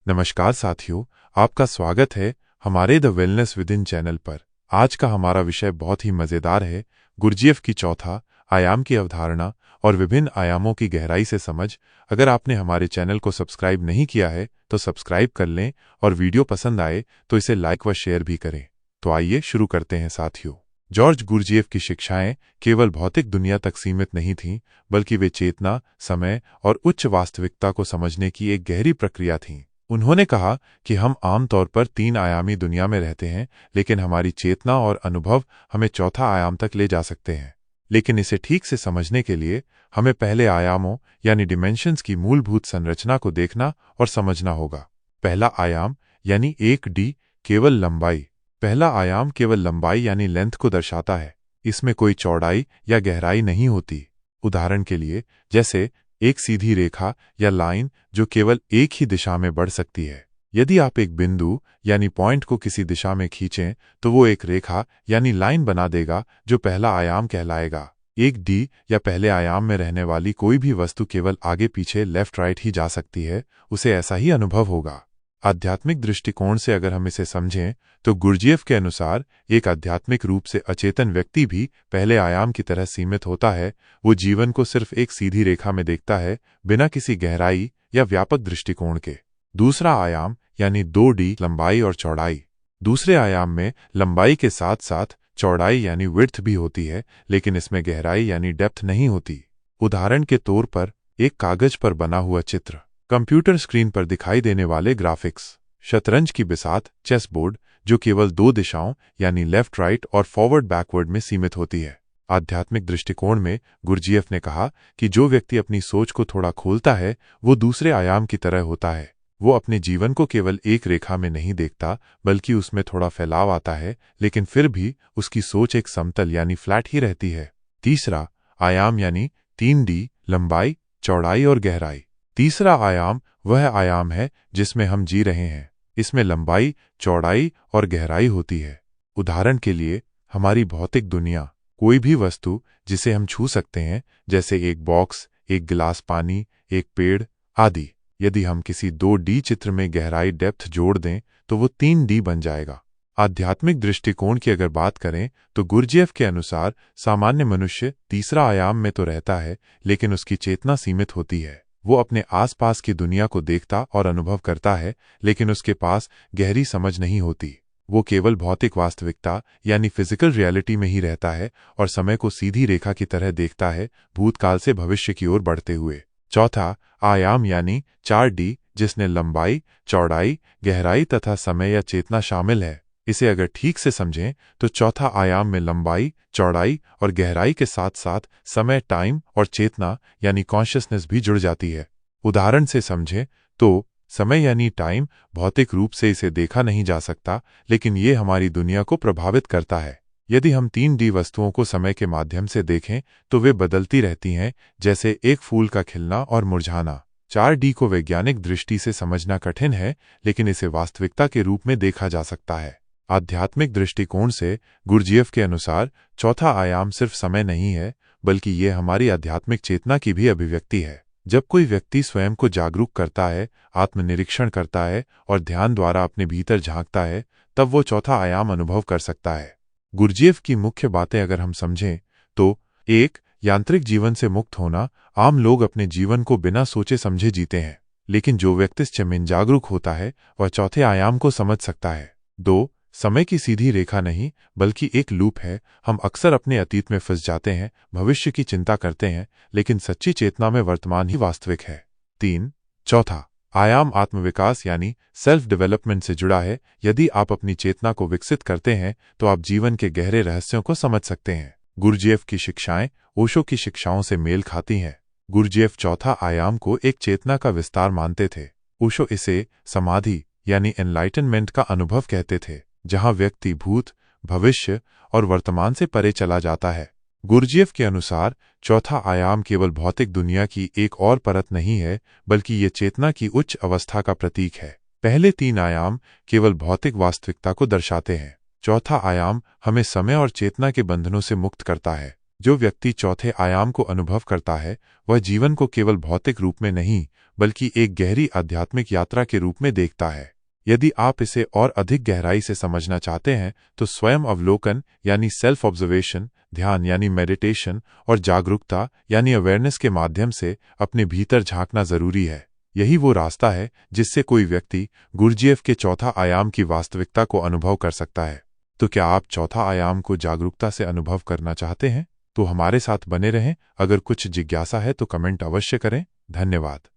नमस्कार साथियों, आपका स्वागत है हमारे द वेलनेस विदिन चैनल पर। आज का हमारा विषय बहुत ही मज़ेदार है, गुरजीएफ की चौथा आयाम की अवधारणा और विभिन्न आयामों की गहराई से समझ। अगर आपने हमारे चैनल को सब्सक्राइब नहीं किया है तो सब्सक्राइब कर लें और वीडियो पसंद आए तो इसे लाइक व शेयर भी करें। तो आइए शुरू करते हैं साथियों। जॉर्ज गुरजीएफ की शिक्षाएं केवल भौतिक दुनिया तक सीमित नहीं थीं, बल्कि वे चेतना, समय और उच्च वास्तविकता को समझने की एक गहरी प्रक्रिया थीं। उन्होंने कहा कि हम आमतौर पर तीन आयामी दुनिया में रहते हैं, लेकिन हमारी चेतना और अनुभव हमें चौथा आयाम तक ले जा सकते हैं। लेकिन इसे ठीक से समझने के लिए हमें पहले आयामों यानी डिमेंशंस की मूलभूत संरचना को देखना और समझना होगा। पहला आयाम यानी 1D केवल लंबाई। पहला आयाम केवल लंबाई यानी लेंथ को दर्शाता है। इसमें कोई चौड़ाई या गहराई नहीं होती। उदाहरण के लिए, जैसे एक सीधी रेखा या लाइन जो केवल एक ही दिशा में बढ़ सकती है। यदि आप एक बिंदु यानी पॉइंट को किसी दिशा में खींचें तो वो एक रेखा यानी लाइन बना देगा जो पहला आयाम कहलाएगा। 1D या पहले आयाम में रहने वाली कोई भी वस्तु केवल आगे पीछे लेफ्ट राइट ही जा सकती है, उसे ऐसा ही अनुभव होगा। आध्यात्मिक दृष्टिकोण से अगर हम इसे समझें तो गुरजीएफ के अनुसार एक आध्यात्मिक रूप से अचेतन व्यक्ति भी पहले आयाम की तरह सीमित होता है। वो जीवन को सिर्फ एक सीधी रेखा में देखता है, बिना किसी गहराई या व्यापक दृष्टिकोण के। दूसरा आयाम यानी 2D लंबाई और चौड़ाई। दूसरे आयाम में लंबाई के साथ साथ चौड़ाई यानी विड्थ भी होती है, लेकिन इसमें गहराई यानी डेप्थ नहीं होती। उदाहरण के तौर पर एक कागज पर बना हुआ चित्र, कंप्यूटर स्क्रीन पर दिखाई देने वाले ग्राफिक्स, शतरंज की बिसात चेस बोर्ड जो केवल दो दिशाओं यानी लेफ्ट राइट और फॉरवर्ड बैकवर्ड में सीमित होती है। आध्यात्मिक दृष्टिकोण में गुरजीएफ ने कहा कि जो व्यक्ति अपनी सोच को थोड़ा खोलता है वो दूसरे आयाम की तरह होता है। वो अपने जीवन को केवल एक रेखा में नहीं देखता, बल्कि उसमें थोड़ा फैलाव आता है, लेकिन फिर भी उसकी सोच एक समतल यानी फ्लैट ही रहती है। तीसरा आयाम यानी 3D लंबाई, चौड़ाई और गहराई। तीसरा आयाम वह आयाम है जिसमें हम जी रहे हैं। इसमें लंबाई, चौड़ाई और गहराई होती है। उदाहरण के लिए, हमारी भौतिक दुनिया, कोई भी वस्तु जिसे हम छू सकते हैं, जैसे एक बॉक्स, एक गिलास पानी, एक पेड़ आदि। यदि हम किसी 2D चित्र में गहराई डेप्थ जोड़ दें तो वो 3D बन जाएगा। आध्यात्मिक दृष्टिकोण की अगर बात करें तो गुरजीएफ के अनुसार सामान्य मनुष्य तीसरा आयाम में तो रहता है, लेकिन उसकी चेतना सीमित होती है। वो अपने आसपास की दुनिया को देखता और अनुभव करता है, लेकिन उसके पास गहरी समझ नहीं होती। वो केवल भौतिक वास्तविकता यानी फिजिकल रियलिटी में ही रहता है और समय को सीधी रेखा की तरह देखता है, भूतकाल से भविष्य की ओर बढ़ते हुए। चौथा आयाम यानी 4D जिसमें लंबाई, चौड़ाई, गहराई तथा समय या चेतना शामिल है। इसे अगर ठीक से समझें तो चौथा आयाम में लंबाई, चौड़ाई और गहराई के साथ साथ समय, टाइम और चेतना यानी कॉन्शियसनेस भी जुड़ जाती है। उदाहरण से समझें तो समय यानी टाइम भौतिक रूप से इसे देखा नहीं जा सकता, लेकिन ये हमारी दुनिया को प्रभावित करता है। यदि हम 3D वस्तुओं को समय के माध्यम से देखें तो वे बदलती रहती हैं, जैसे एक फूल का खिलना और मुरझाना। 4D को वैज्ञानिक दृष्टि से समझना कठिन है, लेकिन इसे वास्तविकता के रूप में देखा जा सकता है। आध्यात्मिक दृष्टिकोण से गुरजीएफ के अनुसार चौथा आयाम सिर्फ समय नहीं है, बल्कि ये हमारी आध्यात्मिक चेतना की भी अभिव्यक्ति है। जब कोई व्यक्ति स्वयं को जागरूक करता है, आत्मनिरीक्षण करता है और ध्यान द्वारा अपने भीतर झांकता है, तब वो चौथा आयाम अनुभव कर सकता है। गुरजीएफ की मुख्य बातें अगर हम समझें तो 1. यांत्रिक जीवन से मुक्त होना। आम लोग अपने जीवन को बिना सोचे समझे जीते हैं, लेकिन जो व्यक्ति में जागरूक होता है वह चौथे आयाम को समझ सकता है। 2. समय की सीधी रेखा नहीं, बल्कि एक लूप है। हम अक्सर अपने अतीत में फंस जाते हैं, भविष्य की चिंता करते हैं, लेकिन सच्ची चेतना में वर्तमान ही वास्तविक है। 3. चौथा आयाम आत्मविकास यानी सेल्फ डेवलपमेंट से जुड़ा है। यदि आप अपनी चेतना को विकसित करते हैं तो आप जीवन के गहरे रहस्यों को समझ सकते हैं। गुरजीएफ की शिक्षाएं ओशो की शिक्षाओं से मेल खाती हैं। गुरजीएफ चौथा आयाम को एक चेतना का विस्तार मानते थे। ओशो इसे समाधि यानी एनलाइटनमेंट का अनुभव कहते थे, जहां व्यक्ति भूत, भविष्य और वर्तमान से परे चला जाता है। गुरजीएफ के अनुसार चौथा आयाम केवल भौतिक दुनिया की एक और परत नहीं है, बल्कि ये चेतना की उच्च अवस्था का प्रतीक है। पहले तीन आयाम केवल भौतिक वास्तविकता को दर्शाते हैं। चौथा आयाम हमें समय और चेतना के बंधनों से मुक्त करता है। जो व्यक्ति चौथे आयाम को अनुभव करता है वह जीवन को केवल भौतिक रूप में नहीं बल्कि एक गहरी आध्यात्मिक यात्रा के रूप में देखता है। यदि आप इसे और अधिक गहराई से समझना चाहते हैं तो स्वयं अवलोकन यानी सेल्फ ऑब्जर्वेशन, ध्यान यानी मेडिटेशन और जागरूकता यानी अवेयरनेस के माध्यम से अपने भीतर झांकना जरूरी है। यही वो रास्ता है जिससे कोई व्यक्ति गुरजीएफ के चौथा आयाम की वास्तविकता को अनुभव कर सकता है। तो क्या आप चौथा आयाम को जागरूकता से अनुभव करना चाहते हैं? तो हमारे साथ बने रहें। अगर कुछ जिज्ञासा है तो कमेंट अवश्य करें। धन्यवाद।